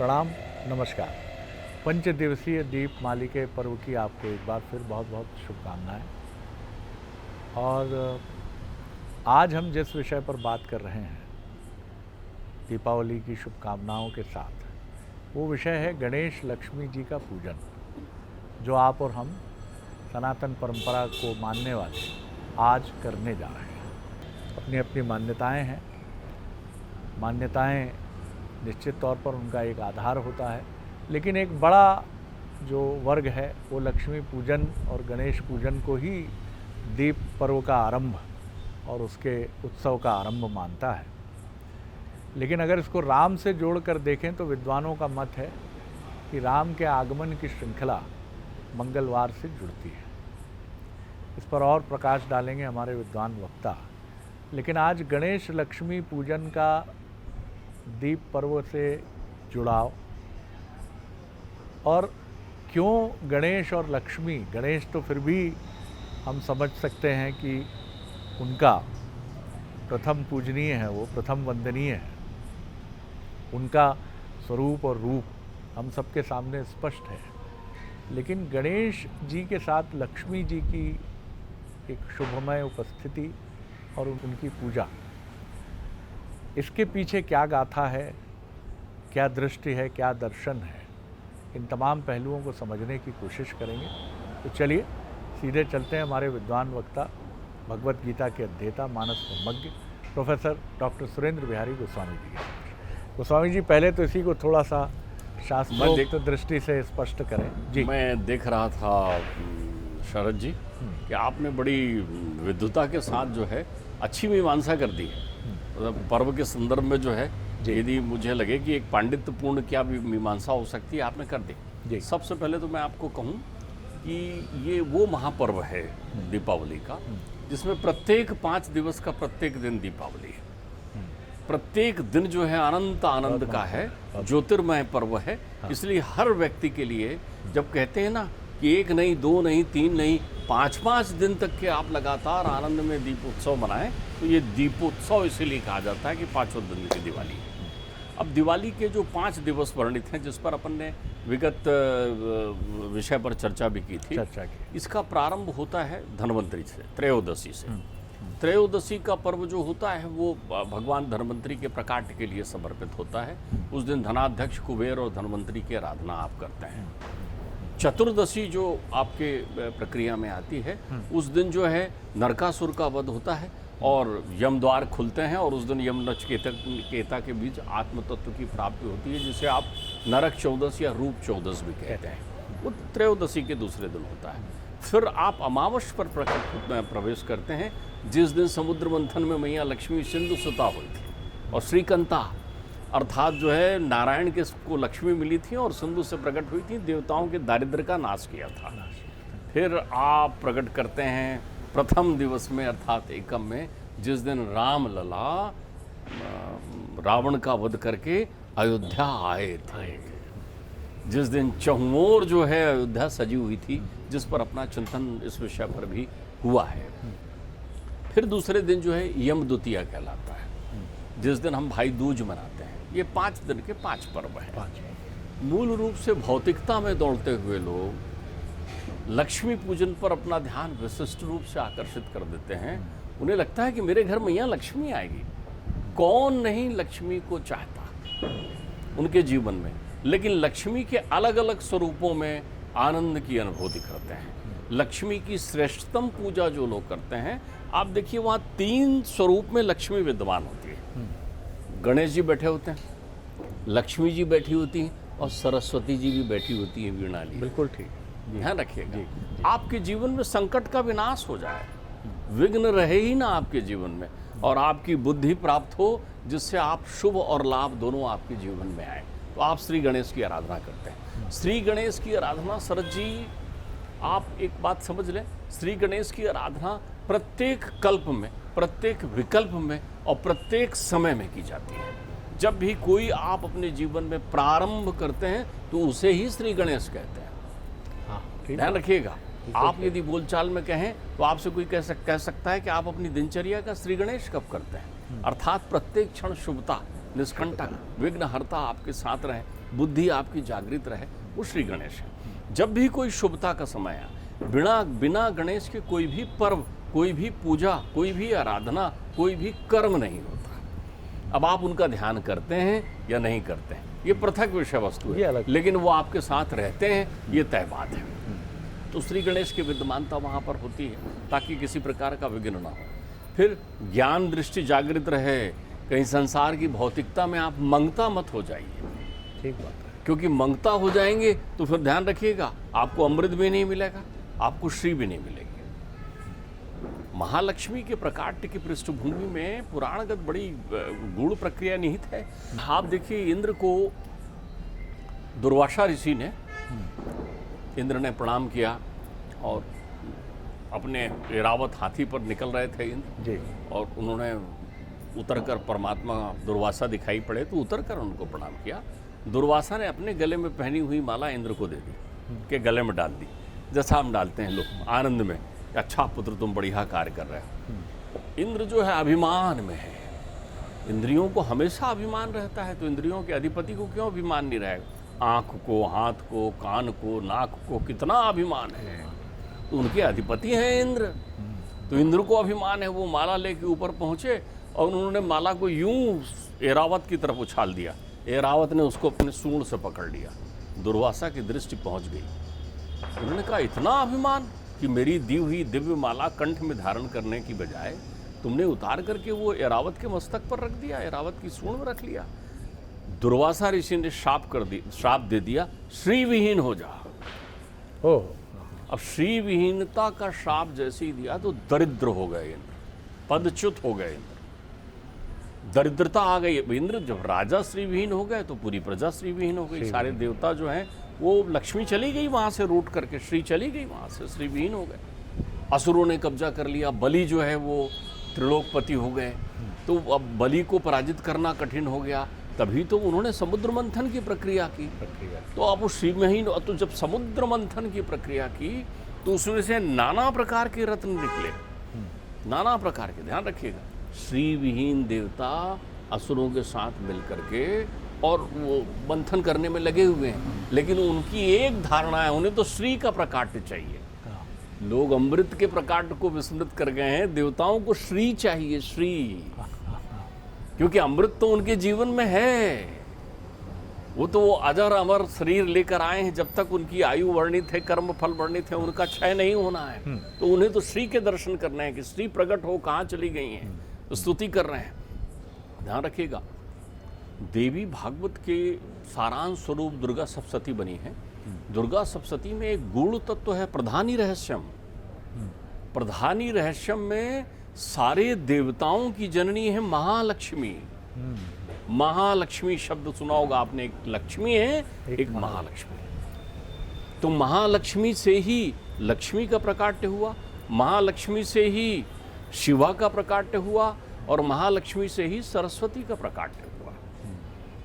प्रणाम, नमस्कार। पंच दिवसीय दीप माली के पर्व की आपको एक बार फिर बहुत बहुत शुभकामनाएं। और आज हम जिस विषय पर बात कर रहे हैं दीपावली की शुभकामनाओं के साथ, वो विषय है गणेश लक्ष्मी जी का पूजन, जो आप और हम सनातन परंपरा को मानने वाले आज करने जा रहे हैं। अपनी अपनी मान्यताएं हैं। मान्यताएं निश्चित तौर पर उनका एक आधार होता है, लेकिन एक बड़ा जो वर्ग है वो लक्ष्मी पूजन और गणेश पूजन को ही दीप पर्व का आरंभ और उसके उत्सव का आरंभ मानता है। लेकिन अगर इसको राम से जोड़कर देखें तो विद्वानों का मत है कि राम के आगमन की श्रृंखला मंगलवार से जुड़ती है। इस पर और प्रकाश डालेंगे हमारे विद्वान वक्ता। लेकिन आज गणेश लक्ष्मी पूजन का दीप पर्व से जुड़ाव, और क्यों गणेश और लक्ष्मी, गणेश तो फिर भी हम समझ सकते हैं कि उनका प्रथम पूजनीय है, वो प्रथम वंदनीय है, उनका स्वरूप और रूप हम सबके सामने स्पष्ट है। लेकिन गणेश जी के साथ लक्ष्मी जी की एक शुभमय उपस्थिति और उनकी पूजा, इसके पीछे क्या गाथा है, क्या दृष्टि है, क्या दर्शन है, इन तमाम पहलुओं को समझने की कोशिश करेंगे। तो चलिए सीधे चलते हैं हमारे विद्वान वक्ता, भगवत गीता के अध्येता, मानस ब्रह्मज्ञ प्रोफेसर डॉक्टर सुरेंद्र बिहारी गोस्वामी जी के। गोस्वामी जी, पहले तो इसी को थोड़ा सा शास्त्रोक्त दृष्टि से स्पष्ट करें। जी, मैं देख रहा था शरद जी कि आपने बड़ी विद्वता के साथ जो है अच्छी मीमांसा कर दी है। मतलब पर्व के संदर्भ में जो है, यदि मुझे लगे कि एक पांडित्यपूर्ण क्या भी मीमांसा हो सकती है, आपने कर दी। सबसे पहले तो मैं आपको कहूँ कि ये वो महापर्व है दीपावली का, जिसमें प्रत्येक 5 दिवस का प्रत्येक दिन दीपावली है। प्रत्येक दिन जो है अनंत आनंद का है, ज्योतिर्मय पर्व है। इसलिए हर व्यक्ति के लिए जब कहते हैं ना कि 1 नहीं, 2 नहीं, 3 नहीं, 5-5 दिन तक के आप लगातार आनंद में दीपोत्सव मनाएं, तो ये दीपोत्सव इसीलिए कहा जाता है कि 5वें दिन की दिवाली है। अब दिवाली के जो 5 दिवस वर्णित हैं, जिस पर अपन ने विगत विषय पर चर्चा भी की थी, इसका प्रारंभ होता है धन्वंतरि से, त्रयोदशी से। त्रयोदशी का पर्व जो होता है वो भगवान धन्वंतरि के प्रकाट के लिए समर्पित होता है। उस दिन धनाध्यक्ष कुबेर और धन्वंतरि की आराधना आप करते हैं। चतुर्दशी जो आपके प्रक्रिया में आती है, उस दिन जो है नरकासुर का वध होता है और यम द्वार खुलते हैं, और उस दिन यम नचिकेता के बीच आत्म तत्व की प्राप्ति होती है, जिसे आप नरक चौदस या रूप चौदस भी कहते हैं। वो त्रयोदशी के दूसरे दिन होता है। फिर आप अमावस पर प्रवेश करते हैं, जिस दिन समुद्र मंथन में मैया लक्ष्मी सिंधु सुता हुई थी, और श्रीकंता अर्थात जो है नारायण के को लक्ष्मी मिली थी और सिंधु से प्रकट हुई थी, देवताओं के दारिद्र्य का नाश किया था। फिर आप प्रकट करते हैं प्रथम दिवस में, अर्थात एकम में, जिस दिन राम लला रावण का वध करके अयोध्या आए थे, जिस दिन चहुओर जो है अयोध्या सजी हुई थी, जिस पर अपना चिंतन इस विषय पर भी हुआ है। फिर दूसरे दिन जो है यम द्वितीया कहलाता है, जिस दिन हम भाई दूज मनाते हैं। ये 5 दिन के 5 पर्व हैं। मूल रूप से भौतिकता में दौड़ते हुए लोग लक्ष्मी पूजन पर अपना ध्यान विशिष्ट रूप से आकर्षित कर देते हैं। उन्हें लगता है कि मेरे घर मैया लक्ष्मी आएगी। कौन नहीं लक्ष्मी को चाहता उनके जीवन में, लेकिन लक्ष्मी के अलग अलग स्वरूपों में आनंद की अनुभूति करते हैं। लक्ष्मी की श्रेष्ठतम पूजा जो लोग करते हैं, आप देखिए वहाँ 3 स्वरूप में लक्ष्मी विद्यमान होती है। गणेश जी बैठे होते हैं, लक्ष्मी जी बैठी होती हैं, और सरस्वती जी भी बैठी होती है वीणा लिए। बिल्कुल ठीक, ध्यान रखिएगा। आपके जीवन में संकट का विनाश हो जाए, विघ्न रहे ही ना आपके जीवन में, और आपकी बुद्धि प्राप्त हो, जिससे आप शुभ और लाभ दोनों आपके जीवन में आए, तो आप श्री गणेश की आराधना करते हैं। श्री गणेश की आराधना, शरद जी आप एक बात समझ लें, श्री गणेश की आराधना प्रत्येक कल्प में, प्रत्येक विकल्प में और प्रत्येक समय में की जाती है। जब भी कोई आप अपने जीवन में प्रारंभ करते हैं तो उसे ही श्री गणेश कहते हैं। ध्यान रखिएगा। आप यदि बोलचाल में कहें तो आपसे कोई कह सकता है कि आप अपनी दिनचर्या का श्री गणेश कब करते हैं, अर्थात प्रत्येक क्षण शुभता, निष्कंटक, विघ्नहर्ता आपके साथ रहे, बुद्धि आपकी जागृत रहे, वो श्री गणेश है। जब भी कोई शुभता का समय आए, बिना गणेश के कोई भी पर्व, कोई भी पूजा, कोई भी आराधना, कोई भी कर्म नहीं होता। अब आप उनका ध्यान करते हैं या नहीं करते हैं, ये पृथक विषय वस्तु है, लेकिन वो आपके साथ रहते हैं, ये तय बात है। तो श्री गणेश की विद्यमानता वहाँ पर होती है ताकि किसी प्रकार का विघ्न ना हो। फिर ज्ञान दृष्टि जागृत रहे, कहीं संसार की भौतिकता में आप मंगता मत हो जाइए। ठीक बात है। क्योंकि मंगता हो जाएंगे तो फिर ध्यान रखिएगा, आपको अमृत भी नहीं मिलेगा, आपको श्री भी नहीं मिलेगी। महालक्ष्मी के प्रकाट्य की पृष्ठभूमि में पुराणगत बड़ी गूढ़ प्रक्रिया निहित है। आप देखिए, इंद्र को दुर्वासा ऋषि ने, इंद्र ने प्रणाम किया और अपने ऐरावत हाथी पर निकल रहे थे इंद्र जी, और उन्होंने उतरकर परमात्मा दुर्वासा दिखाई पड़े तो उतरकर उनको प्रणाम किया। दुर्वासा ने अपने गले में पहनी हुई माला इंद्र को दे दी, के गले में डाल दी, जैसा हम डालते हैं लोग आनंद में, अच्छा पुत्र तुम बढ़िया कार्य कर रहे हो। इंद्र जो है अभिमान में है, इंद्रियों को हमेशा अभिमान रहता है, तो इंद्रियों के अधिपति को क्यों अभिमान नहीं रहेगा? आँख को, हाथ को, कान को, नाक को कितना अभिमान है, तो उनके अधिपति हैं इंद्र। तो इंद्र को अभिमान है, वो माला लेके ऊपर पहुँचे और उन्होंने माला को यूं ऐरावत की तरफ उछाल दिया। ऐरावत ने उसको अपने सूंड से पकड़ लिया। दुर्वासा की दृष्टि पहुंच गई। उन्होंने कहा, इतना अभिमान कि मेरी दी हुई दिव्य माला कंठ में धारण करने की बजाय तुमने उतार करके वो ऐरावत के मस्तक पर रख दिया, ऐरावत की सूंड में रख लिया। दुर्वासा ऋषि ने श्राप दे दिया, श्री विहीन हो जा। ओह, अब श्री विहीनता का श्राप जैसे ही दिया तो दरिद्र हो गए इंद्र, पदच्युत हो गए इंद्र, दरिद्रता आ गई। इंद्र जब राजा श्री विहीन हो गए तो पूरी प्रजा श्री विहीन हो गई। सारे देवता जो हैं वो, लक्ष्मी चली गई वहां से रूट करके, श्री चली गई वहां से, श्री विहीन हो गए। असुरों ने कब्जा कर लिया, बलि जो है वो त्रिलोकपति हो गए। तो अब बलि को पराजित करना कठिन हो गया, तभी तो उन्होंने समुद्र मंथन की प्रक्रिया की। तो अब वो श्री विहीन, तो जब समुद्र मंथन की प्रक्रिया की तो उसमें से नाना प्रकार के रत्न निकले, नाना प्रकार के। ध्यान रखिएगा, श्री विहीन देवता असुरों के साथ मिलकर के और वो मंथन करने में लगे हुए हैं, लेकिन उनकी एक धारणा है, उन्हें तो श्री का प्रकाट्य चाहिए। लोग अमृत के प्रकाट्य को विस्मृत कर गए हैं, देवताओं को श्री चाहिए, श्री, क्योंकि अमृत तो उनके जीवन में है। वो तो अजर अमर शरीर लेकर आए हैं, जब तक उनकी आयु वर्णित है, कर्म फल वर्णित है, उनका क्षय नहीं होना है। तो उन्हें तो श्री के दर्शन करने हैं कि श्री प्रकट हो, कहाँ चली गई हैं, तो स्तुति कर रहे हैं। ध्यान रखिएगा, देवी भागवत के सारांश स्वरूप दुर्गा सप्तशती बनी है। दुर्गा सप्तशती में एक गूढ़ तत्व है, प्रधानी रहस्यम। प्रधानी रहस्यम में सारे देवताओं की जननी है महालक्ष्मी। महालक्ष्मी शब्द सुना होगा आपने, एक लक्ष्मी है, एक महालक्ष्मी। तो महालक्ष्मी से ही लक्ष्मी का प्रकाट्य हुआ, महालक्ष्मी से ही शिवा का प्रकाट्य हुआ और महालक्ष्मी से ही सरस्वती का प्रकाट्य हुआ।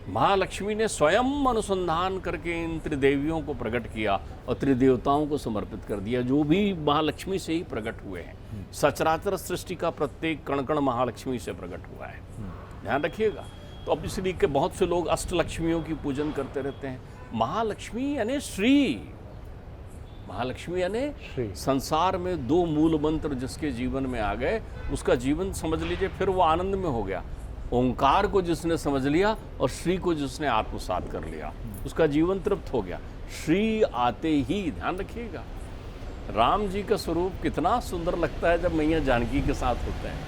महालक्ष्मी ने स्वयं अनुसंधान करके इन त्रिदेवियों को प्रकट किया और त्रिदेवताओं को समर्पित कर दिया, जो भी महालक्ष्मी से ही प्रकट हुए हैं। सचराचर सृष्टि का प्रत्येक कण कण महालक्ष्मी से प्रकट हुआ है। ध्यान रखिएगा। तो अब इसलिए के बहुत से लोग अष्टलक्ष्मियों की पूजन करते रहते हैं। महालक्ष्मी यानी श्री, महालक्ष्मी यानी संसार में दो मूल मंत्र जिसके जीवन में आ गए, उसका जीवन समझ लीजिए फिर वो आनंद में हो गया। ओंकार को जिसने समझ लिया और श्री को जिसने आत्मसात कर लिया, उसका जीवन तृप्त हो गया। श्री आते ही, ध्यान रखिएगा, राम जी का स्वरूप कितना सुंदर लगता है जब मैया जानकी के साथ होते हैं।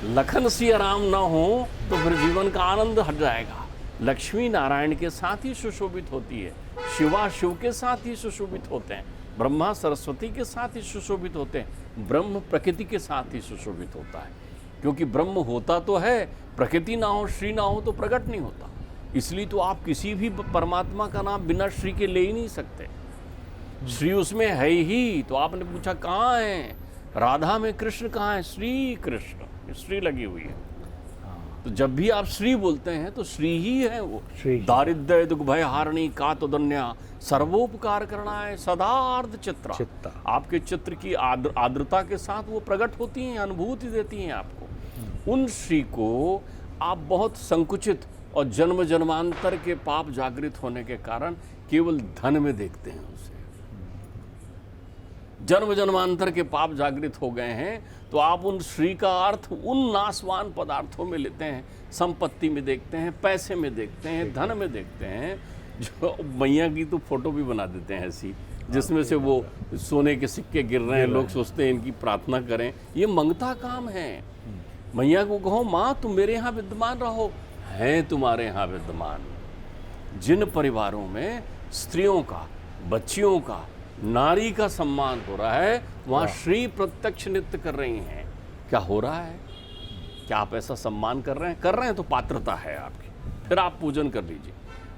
लखन सिया राम ना हो तो फिर जीवन का आनंद हट जाएगा। लक्ष्मी नारायण के साथ ही सुशोभित होती है, शिवा शिव के साथ ही सुशोभित होते हैं, ब्रह्मा सरस्वती के साथ ही सुशोभित होते हैं, ब्रह्म प्रकृति के साथ ही सुशोभित होता है। क्योंकि ब्रह्म होता तो है, प्रकृति ना हो, श्री ना हो तो प्रकट नहीं होता। इसलिए तो आप किसी भी परमात्मा का नाम बिना श्री के ले ही नहीं सकते। श्री उसमें है ही। तो आपने पूछा कहाँ है राधा में, कृष्ण कहाँ है? श्री कृष्ण, श्री लगी हुई है। तो जब भी आप श्री बोलते हैं तो श्री ही है वो। दारिद्र्य दुख भय हारणी का तो दन्या सर्वोपकार करना है सदार्ध चित्रा। आपके चित्र की आर्द्रता के साथ वो प्रकट होती हैं, अनुभूति देती हैं आपको। उन श्री को आप बहुत संकुचित, और जन्म जन्मांतर के पाप जागृत होने के कारण केवल धन में देखते हैं उसे। जन्म जन्मांतर के पाप जागृत हो गए हैं तो आप उन श्री का अर्थ उन नाशवान पदार्थों में लेते हैं, संपत्ति में देखते हैं, पैसे में देखते हैं, धन में देखते हैं। जो मैया की तो फोटो भी बना देते हैं ऐसी, जिसमें से वो सोने के सिक्के गिर रहे हैं, लोग सोचते हैं इनकी प्रार्थना करें। ये मंगता काम है। मैया को कहो माँ तुम मेरे यहाँ विद्यमान रहो, हैं तुम्हारे यहाँ विद्यमान। जिन परिवारों में स्त्रियों का, बच्चियों का, नारी का सम्मान हो रहा है, वहाँ श्री प्रत्यक्ष नृत्य कर रही हैं। क्या हो रहा है? क्या आप ऐसा सम्मान कर रहे हैं? कर रहे हैं तो पात्रता है आपकी, फिर आप पूजन कर लीजिए।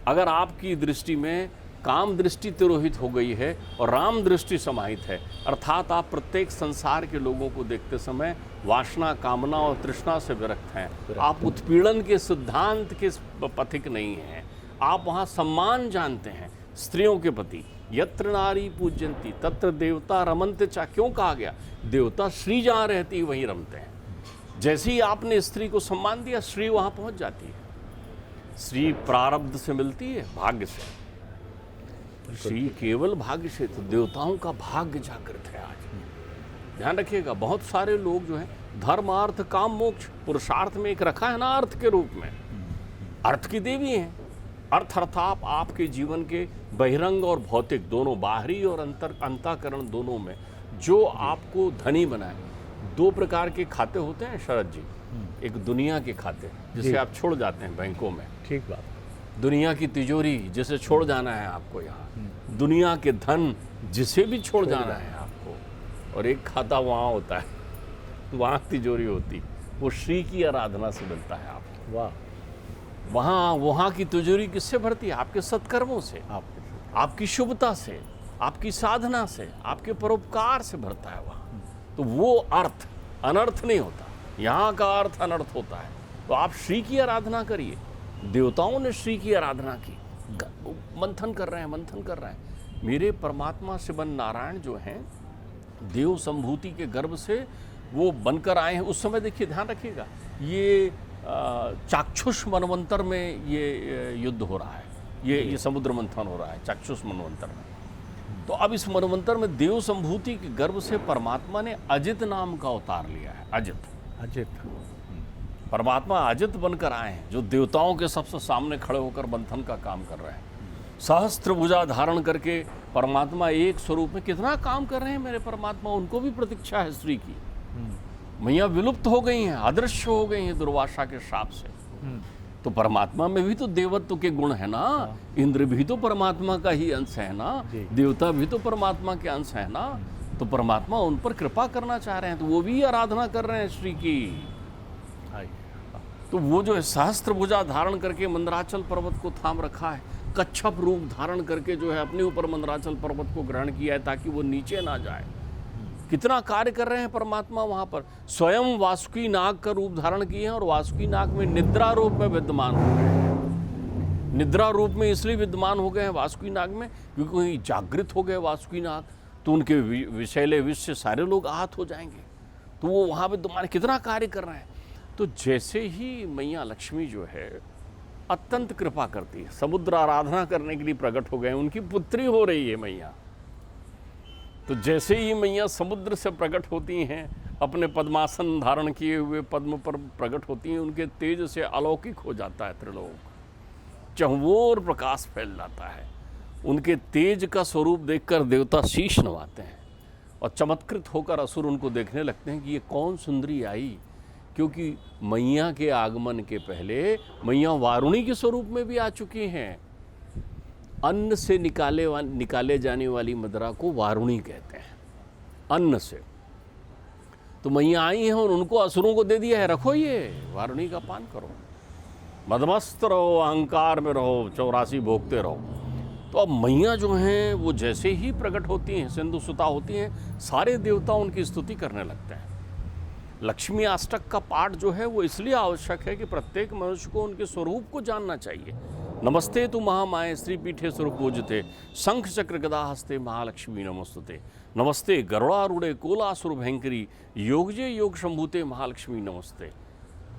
अगर आपकी दृष्टि में काम दृष्टि तिरोहित हो गई है और राम दृष्टि समाहित है, अर्थात आप प्रत्येक संसार के लोगों को देखते समय वासना, कामना और तृष्णा से विरक्त हैं, आप उत्पीड़न के सिद्धांत के पथिक नहीं हैं, आप वहाँ सम्मान जानते हैं स्त्रियों के प्रति। यत्र नारी पूज्यंती तत्र देवता रमन्ते चा। क्यों कहा गया? देवता श्री जहाँ रहती वहीं रमते हैं। जैसे ही आपने स्त्री को सम्मान दिया, श्री वहाँ पहुँच जाती है। श्री प्रारब्ध से मिलती है, भाग्य से। श्री केवल भाग्य से, तो देवताओं का भाग्य जागृत है आज। ध्यान रखिएगा, बहुत सारे लोग जो हैं धर्म अर्थ काम मोक्ष पुरुषार्थ में एक रखा है ना, अर्थ के रूप में। अर्थ की देवी हैं। अर्थ अर्थात आपके जीवन के बहिरंग और भौतिक दोनों, बाहरी और अंतःकरण दोनों में जो आपको धनी बनाए। दो प्रकार के खाते होते हैं शरद जी। एक दुनिया के खाते जिसे आप छोड़ जाते हैं बैंकों में, ठीक बात। दुनिया की तिजोरी जिसे छोड़ जाना है आपको यहाँ, दुनिया के धन जिसे भी छोड़ जाना है आपको, और एक खाता वहाँ होता है, वहाँ तिजोरी होती, वो श्री की आराधना से मिलता है आपको। वाह। वहाँ की तिजोरी किससे भरती है? आपके सत्कर्मों से, आपकी शुभता से, आपकी साधना से, आपके परोपकार से भरता है वहाँ। तो वो अर्थ अनर्थ नहीं होता, यहाँ का अर्थ अनर्थ होता है। तो आप श्री की आराधना करिए। देवताओं ने श्री की आराधना की, मंथन कर रहे हैं। मेरे परमात्मा शिवन नारायण जो हैं, देव संभूति के गर्भ से वो बनकर आए हैं। उस समय देखिए, ध्यान रखिएगा, ये चाक्षुष मनवंतर में ये युद्ध हो रहा है, ये समुद्र मंथन हो रहा है चाक्षुष मनवंतर में। तो अब इस मनवंतर में देव संभूति के गर्भ से परमात्मा ने अजित नाम का अवतार लिया है। अजित परमात्मा अजित बनकर आए हैं, जो देवताओं के सबसे सामने खड़े होकर मंथन का काम कर रहे हैं। सहस्त्र भुजा धारण करके परमात्मा एक स्वरूप में कितना काम कर रहे हैं मेरे परमात्मा। उनको भी प्रतीक्षा है श्री की। मैया विलुप्त हो गई हैं, अदृश्य हो गई हैं दुर्वासा के श्राप से। तो परमात्मा में भी तो देवत्व के गुण है ना, इंद्र भी तो परमात्मा का ही अंश है ना, देवता भी तो परमात्मा के अंश है ना। तो परमात्मा उन पर कृपा करना चाह रहे हैं, तो वो भी आराधना कर रहे हैं श्री की। तो वो जो है सहस्त्र भुजा धारण करके मंदराचल पर्वत को थाम रखा है, कच्छप रूप धारण करके जो है अपने ऊपर मंदराचल पर्वत को ग्रहण किया है ताकि वो नीचे ना जाए। कितना कार्य कर रहे हैं परमात्मा वहाँ पर। स्वयं वासुकी नाग का रूप धारण किए हैं और वासुकी नाग में निद्रा रूप में विद्यमान हो गए हैं। निद्रा रूप में इसलिए विद्यमान हो गए हैं वासुकी नाग में क्योंकि जागृत हो गए वासुकी नाग, तो उनके विषैले विष से सारे लोग आहत हो जाएंगे। तो वो वहाँ विद्यमान कितना कार्य कर रहे हैं। तो जैसे ही मैया लक्ष्मी जो है अत्यंत कृपा करती है, समुद्र आराधना करने के लिए प्रकट हो गए, उनकी पुत्री हो रही है मैया। तो जैसे ही मैया समुद्र से प्रकट होती हैं, अपने पद्मासन धारण किए हुए पद्म पर प्रकट होती हैं, उनके तेज से अलौकिक हो जाता है त्रिलोक, चहुओर प्रकाश फैल जाता है। उनके तेज का स्वरूप देखकर देवता शीश नवाते हैं और चमत्कृत होकर असुर उनको देखने लगते हैं कि ये कौन सुंदरी आई, क्योंकि मैया के आगमन के पहले मैया वारुणी के स्वरूप में भी आ चुकी हैं। अन्न से निकाले जाने वाली मदिरा को वारुणी कहते हैं, अन्न से। तो मैया आई हैं और उनको असुरों को दे दिया है, रखो ये वारुणी का पान करो, मदमस्त रहो, अहंकार में रहो, 84 भोगते रहो। तो अब मैया जो हैं वो जैसे ही प्रकट होती हैं, सिंधु सुता होती हैं, सारे देवता उनकी स्तुति करने लगते हैं। लक्ष्मी अष्टक का पाठ जो है वो इसलिए आवश्यक है कि प्रत्येक मनुष्य को उनके स्वरूप को जानना चाहिए। नमस्ते तु महामाये श्री पीठे स्वरूप पूजते, शंख चक्र गदा हस्ते महालक्ष्मी नमस्तुते। नमस्ते गरुड़ारूढ़े कोलासुर भयंकरी, योगजे योग शंभुते महालक्ष्मी नमस्ते।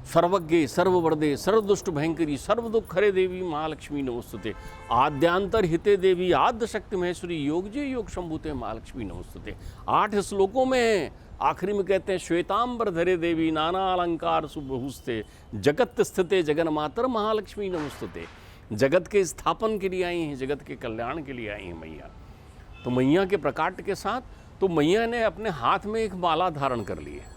सर्वज्ञे सर्ववरदे सर्वदुष्ट भयंकरी सर्वदुःखरे देवी महालक्ष्मी नमोस्तुते। आद्यांतर हिते देवी आद्य शक्ति महेश्वरी योगजे योग शंभुते महालक्ष्मी नमोस्तुते। 8 श्लोकों में आखिरी में कहते हैं श्वेतांबर धरे देवी नाना अलंकार सुबहुस्ते जगत स्थिते जगन मातर महालक्ष्मी नमोस्तुते। जगत के स्थापन के लिए आई हैं, जगत के कल्याण के लिए आई हैं मैया। तो मैया के प्रकाट के साथ तो मैया ने अपने हाथ में एक माला धारण कर ली है।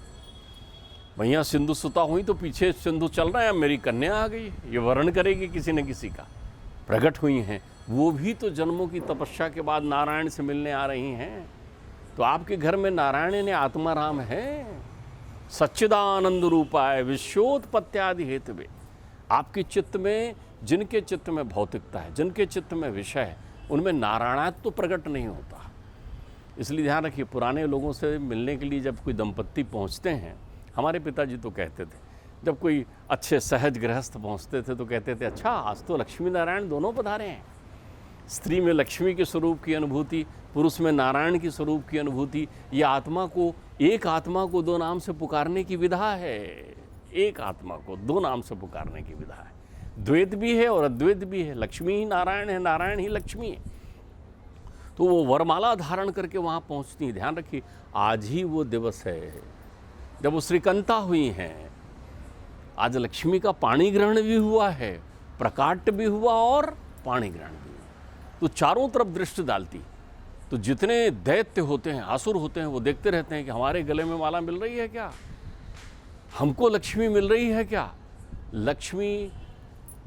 मैया सिंधु सुता हुई तो पीछे सिंधु चल रहा है, मेरी कन्या आ गई, ये वर्ण करेगी किसी न किसी का। प्रकट हुई हैं, वो भी तो जन्मों की तपस्या के बाद नारायण से मिलने आ रही हैं। तो आपके घर में नारायण ने आत्मा राम है, सच्चिदानंद रूपाय विश्वोत्पत्त्यादि हेतवे। आपके चित्त में, जिनके चित्त में भौतिकता है, जिनके चित्त में विषय है, उनमें नारायणात्म तो प्रकट नहीं होता। इसलिए ध्यान रखिए, पुराने लोगों से मिलने के लिए जब कोई दंपत्ति पहुंचते हैं, हमारे पिताजी तो कहते थे, जब कोई अच्छे सहज गृहस्थ पहुंचते थे तो कहते थे अच्छा आज तो लक्ष्मी नारायण दोनों पधारे हैं। स्त्री में लक्ष्मी के स्वरूप की अनुभूति, पुरुष में नारायण की स्वरूप की अनुभूति, ये आत्मा को, एक आत्मा को 2 नाम से पुकारने की विधा है। एक आत्मा को 2 नाम से पुकारने की विधा है। द्वैत भी है और अद्वैत भी है। लक्ष्मी ही नारायण है, नारायण ही लक्ष्मी है। तो वो वरमाला धारण करके वहाँ पहुँचती। ध्यान रखिए, आज ही वो दिवस है जब वो श्रीकंता हुई हैं। आज लक्ष्मी का पाणी ग्रहण भी हुआ है, प्रकाट भी हुआ और पाणी ग्रहण भी हुआ। तो चारों तरफ दृष्टि डालती। तो जितने दैत्य होते हैं, असुर होते हैं, वो देखते रहते हैं कि हमारे गले में माला मिल रही है क्या, हमको लक्ष्मी मिल रही है क्या। लक्ष्मी,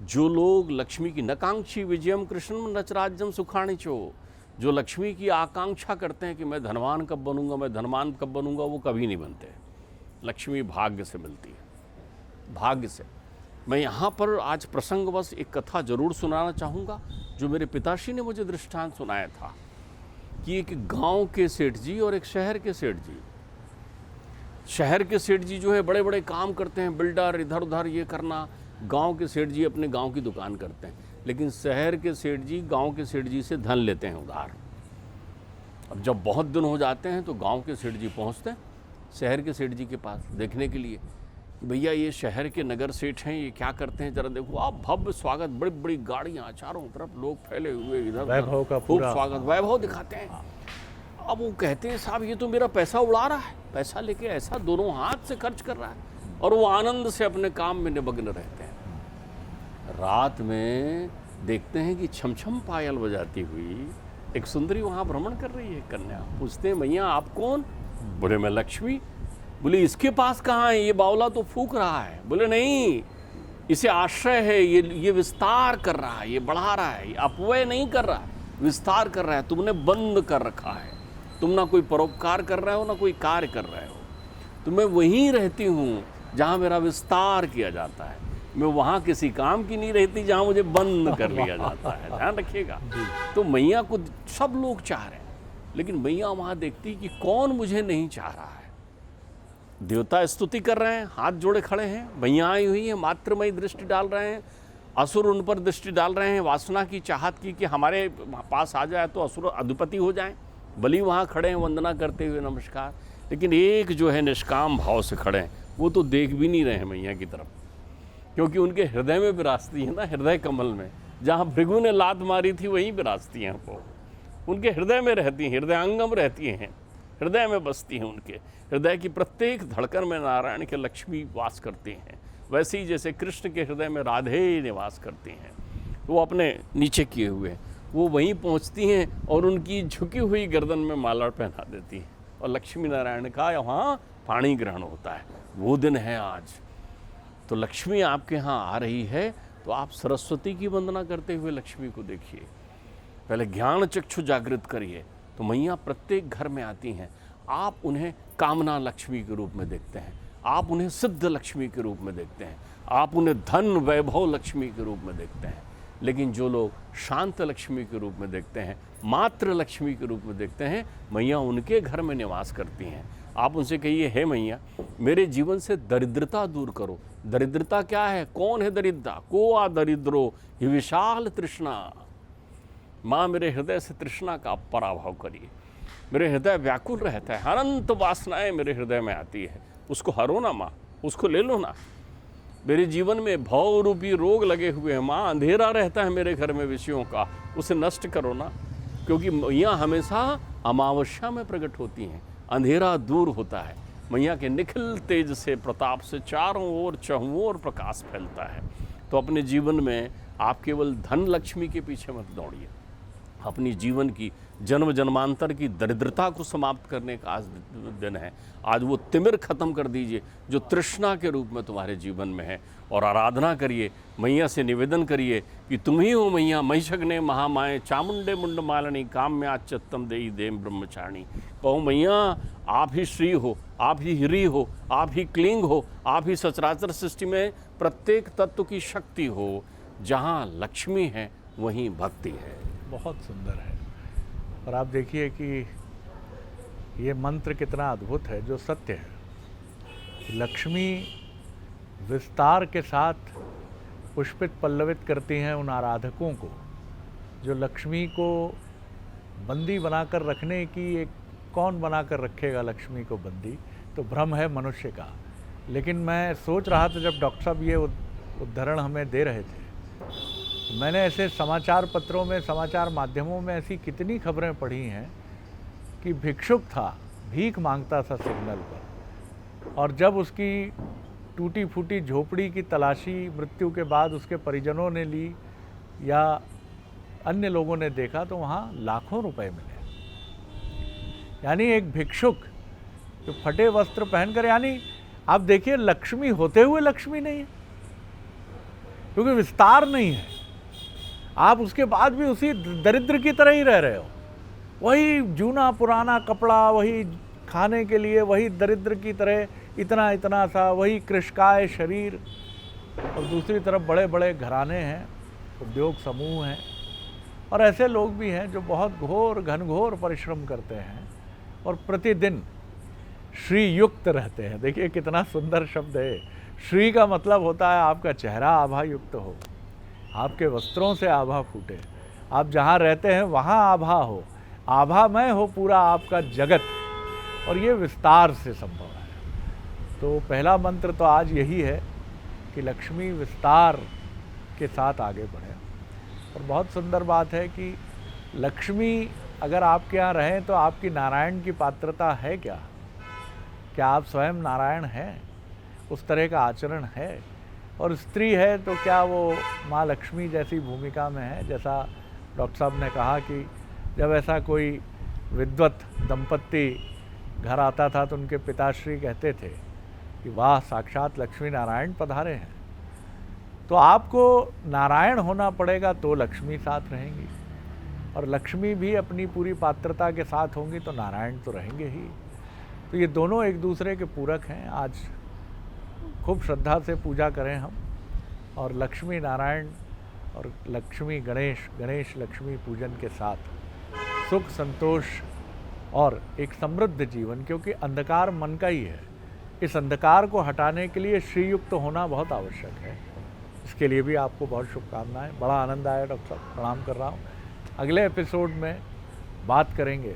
जो लोग लक्ष्मी की नकांक्षी विजयम कृष्णम नचराज्यम सुखाणी चो, जो लक्ष्मी की आकांक्षा करते हैं कि मैं धनवान कब बनूंगा, मैं धनवान कब बनूंगा, वो कभी नहीं बनते। लक्ष्मी भाग्य से मिलती है, भाग्य से। मैं यहाँ पर आज प्रसंगवश एक कथा जरूर सुनाना चाहूँगा, जो मेरे पिताश्री ने मुझे दृष्टांत सुनाया था कि एक गांव के सेठ जी और एक शहर के सेठ जी। शहर के सेठ जी जो है बड़े बड़े काम करते हैं, बिल्डर, इधर उधर ये करना। गांव के सेठ जी अपने गांव की दुकान करते हैं, लेकिन शहर के सेठ जी गांव के सेठ जी से धन लेते हैं उधार। अब जब बहुत दिन हो जाते हैं तो गांव के सेठ जी पहुंचते हैं शहर के सेठ जी के पास देखने के लिए कि भैया ये शहर के नगर सेठ हैं, ये क्या करते हैं, जरा देखो। आप भव्य स्वागत, बड़ी बड़ी गाड़ियाँ, चारों तरफ लोग फैले हुए, इधर वैभव का खूब पूरा स्वागत, वैभव दिखाते हैं। अब वो कहते हैं साहब ये तो मेरा पैसा उड़ा रहा है, पैसा लेके ऐसा दोनों हाथ से खर्च कर रहा है, और वो आनंद से अपने काम में निमग्न रहते हैं। रात में देखते हैं कि छमछम पायल बजाती हुई एक सुंदरी वहाँ भ्रमण कर रही है। कन्या पूछते हैं मैया आप कौन? बोले मैं लक्ष्मी। बोले इसके पास कहाँ है, ये बावला तो फूक रहा है। बोले नहीं, इसे आश्रय है, ये विस्तार कर रहा है, ये बढ़ा रहा है, ये अपव्यय नहीं कर रहा है, विस्तार कर रहा है। तुमने बंद कर रखा है, तुम ना कोई परोपकार कर रहे हो ना कोई कार्य कर रहे हो। तो मैं वहीं रहती हूँ जहाँ मेरा विस्तार किया जाता है, मैं वहाँ किसी काम की नहीं रहती जहाँ मुझे बंद कर लिया जाता है। ध्यान रखिएगा। तो मैया को सब लोग चाह रहे हैं, लेकिन मैया वहाँ देखती कि कौन मुझे नहीं चाह रहा है। देवता स्तुति कर रहे हैं, हाथ जोड़े खड़े हैं, मैया आई हुई है, मात्रमयी दृष्टि डाल रहे हैं। असुर उन पर दृष्टि डाल रहे हैं, वासना की चाहत की कि हमारे पास आ जाए तो असुर अधिपति हो जाएं। बलि वहाँ खड़े हैं वंदना करते हुए, नमस्कार। लेकिन एक जो है निष्काम भाव से खड़े हैं, वो तो देख भी नहीं रहे हैं मैया की तरफ, क्योंकि उनके हृदय में विराजती है ना, हृदय कमल में। जहाँ भृगु ने लात मारी थी वहीं विराजती हैं वो, उनके हृदय में रहती हैं, हृदयांगम रहती हैं, हृदय में बसती हैं। उनके हृदय की प्रत्येक धड़कन में नारायण के लक्ष्मी वास करती हैं। वैसे ही जैसे कृष्ण के हृदय में राधे निवास करती हैं, वो अपने नीचे किए हुए वो वहीं पहुंचती हैं और उनकी झुकी हुई गर्दन में माला पहना देती हैं। और लक्ष्मी नारायण का वहाँ पाणी ग्रहण होता है। वो दिन है आज। तो लक्ष्मी आपके यहाँ आ रही है तो आप सरस्वती की वंदना करते हुए लक्ष्मी को देखिए। पहले ज्ञान चक्षु जागृत करिए। तो मैया प्रत्येक घर में आती हैं। आप उन्हें कामना लक्ष्मी के रूप में देखते हैं, आप उन्हें सिद्ध लक्ष्मी के रूप में देखते हैं, आप उन्हें धन वैभव लक्ष्मी के रूप में देखते हैं। लेकिन जो लोग शांत लक्ष्मी के रूप में देखते हैं, मात्र लक्ष्मी के रूप में देखते हैं, मैया उनके घर में निवास करती हैं। आप उनसे कहिए हे मैया मेरे जीवन से दरिद्रता दूर करो। दरिद्रता क्या है? कौन है दरिद्रता? को आ दरिद्रो ही विशाल तृष्णा। माँ मेरे हृदय से तृष्णा का पराभव करिए। मेरे हृदय व्याकुल रहता है, अनंत वासनाएं मेरे हृदय में आती है, उसको हरो ना माँ, उसको ले लो ना। मेरे जीवन में भव रूपी रोग लगे हुए हैं माँ, अंधेरा रहता है मेरे घर में विषयों का, उसे नष्ट करो ना। क्योंकि मैया हमेशा अमावस्या में प्रकट होती हैं, अंधेरा दूर होता है। मैया के निखिल तेज से, प्रताप से चारों ओर चहुओं ओर प्रकाश फैलता है। तो अपने जीवन में आप केवल धन लक्ष्मी के पीछे मत दौड़िए, अपनी जीवन की जन्म जन्मांतर की दरिद्रता को समाप्त करने का आज दिन है। आज वो तिमिर खत्म कर दीजिए जो तृष्णा के रूप में तुम्हारे जीवन में है, और आराधना करिए, मैया से निवेदन करिए कि तुम ही हो मैया, महिषग्ने महामाए चामुंडे मुंड मालिनी काम्याच्युतम देई देम ब्रह्मचारिणी। कहो मैया आप ही श्री हो, आप ही ह्री हो, आप ही क्लींग हो, आप ही सचराचर सृष्टि में प्रत्येक तत्व की शक्ति हो। जहाँ लक्ष्मी है वहीं भक्ति है। बहुत सुंदर है। और आप देखिए कि ये मंत्र कितना अद्भुत है, जो सत्य है। लक्ष्मी विस्तार के साथ पुष्पित पल्लवित करती हैं उन आराधकों को, जो लक्ष्मी को बंदी बनाकर रखने की, एक कौन बनाकर रखेगा लक्ष्मी को बंदी, तो भ्रम है मनुष्य का। लेकिन मैं सोच रहा था जब डॉक्टर साहब ये उदाहरण हमें दे रहे थे, मैंने ऐसे समाचार पत्रों में, समाचार माध्यमों में ऐसी कितनी खबरें पढ़ी हैं कि भिक्षुक था, भीख मांगता था सिग्नल पर, और जब उसकी टूटी फूटी झोपड़ी की तलाशी मृत्यु के बाद उसके परिजनों ने ली या अन्य लोगों ने देखा तो वहाँ लाखों रुपए मिले। यानी एक भिक्षुक जो फटे वस्त्र पहनकर, यानी आप देखिए लक्ष्मी होते हुए लक्ष्मी नहीं है, क्योंकि विस्तार नहीं है। आप उसके बाद भी उसी दरिद्र की तरह ही रह रहे हो, वही जूना पुराना कपड़ा, वही खाने के लिए वही दरिद्र की तरह इतना इतना सा, वही कृशकाय शरीर, और दूसरी तरफ बड़े बड़े घराने हैं, उद्योग समूह हैं, और ऐसे लोग भी हैं जो बहुत घोर घनघोर परिश्रम करते हैं और प्रतिदिन श्रीयुक्त रहते हैं। देखिए कितना सुंदर शब्द है। श्री का मतलब होता है आपका चेहरा आभा युक्त हो, आपके वस्त्रों से आभा फूटे, आप जहाँ रहते हैं वहाँ आभा हो, आभामय हो पूरा आपका जगत, और ये विस्तार से संभव है। तो पहला मंत्र तो आज यही है कि लक्ष्मी विस्तार के साथ आगे बढ़े। और बहुत सुंदर बात है कि लक्ष्मी अगर आपके यहाँ रहें तो आपकी नारायण की पात्रता है क्या? क्या आप स्वयं नारायण हैं? उस तरह का आचरण है? और स्त्री है तो क्या वो माँ लक्ष्मी जैसी भूमिका में है? जैसा डॉक्टर साहब ने कहा कि जब ऐसा कोई विद्वत दंपत्ति घर आता था तो उनके पिताश्री कहते थे कि वाह साक्षात लक्ष्मी नारायण पधारे हैं। तो आपको नारायण होना पड़ेगा तो लक्ष्मी साथ रहेंगी, और लक्ष्मी भी अपनी पूरी पात्रता के साथ होंगी तो नारायण तो रहेंगे ही। तो ये दोनों एक दूसरे के पूरक हैं। आज खूब श्रद्धा से पूजा करें हम, और लक्ष्मी नारायण और लक्ष्मी गणेश, गणेश लक्ष्मी पूजन के साथ सुख संतोष और एक समृद्ध जीवन, क्योंकि अंधकार मन का ही है, इस अंधकार को हटाने के लिए श्रीयुक्त होना बहुत आवश्यक है। इसके लिए भी आपको बहुत शुभकामनाएं। बड़ा आनंद आया डॉक्टर साहब, प्रणाम कर रहा हूँ। अगले एपिसोड में बात करेंगे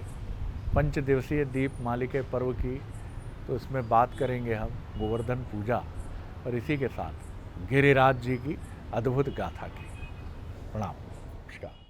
5 दिवसीय दीप मालिके पर्व की, तो इसमें बात करेंगे हम गोवर्धन पूजा और इसी के साथ गिरिराज जी की अद्भुत गाथा की। प्रणाम, नमस्कार।